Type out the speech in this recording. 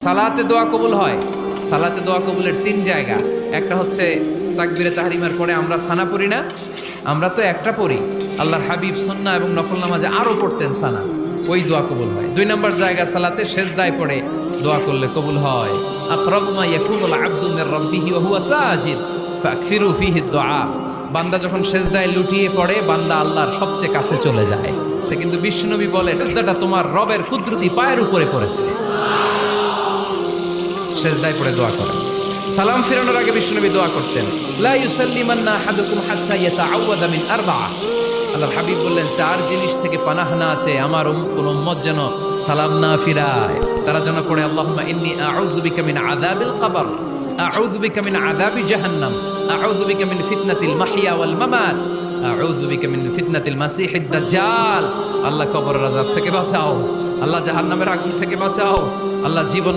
সালাতে দোয়া কবুল হয়। সালাতে দোয়া কবুলের তিন জায়গা। একটা হচ্ছে তাকবীরে তাহরিমার পরে আমরা সানা পড়ি না, আমরা তো একটা পড়ি। আল্লাহর হাবিব সুন্নাহ এবং নফল নামাজে আরও পড়তেন সানা, ওই দোয়া কবুল হয়। দুই নম্বর জায়গা সালাতে সেজদায় পড়ে দোয়া করলে কবুল হয়। আকরাবু মা ইয়াকুনুল আবদু মির রাব্বিহি ওয়া হুয়া সাজিদ ফাকসিরু ফীহি দুআ। বান্দা যখন সেজদায় লুটিয়ে পড়ে, বান্দা আল্লাহর সবচেয়ে কাছে চলে যায়। তা কিন্তু বিশ্বনবী বলে, সেজদাটা তোমার রবের কুদরতি পায়ের উপরে পড়েছে। সেজদায় পড়ে দোয়া করেন। সালাম ফিরানোর আগে বিশ্বনবী দোয়া করতেন, লা ইউসাল্লিমান্না আহাদুকুম হাত্তা ইয়াতাআওয়াদা মিন আরবাআ। আল্লাহর হাবিব বললেন, চার জিনিস থেকে পানাহ না আছে আমার কোন উম্মত যেন সালাম না ফিরায়। তারা যেন পড়ে, আল্লাহুম্মা ইন্নী আউযু বিকা মিন আযাবিল কবর, আউযু বিকা মিন আযাবি জাহান্নাম, আউযু বিকা মিন ফিতনাতিল মাহইয়া ওয়াল মামাত, আউযু বিকা মিন ফিতনাতিল মাসিহিদ দাজ্জাল। আল্লাহ কবরের আযাব থেকে বাঁচাও, আল্লাহ জাহান্নামের আগুন থেকে বাঁচাও, আল্লাহ জীবন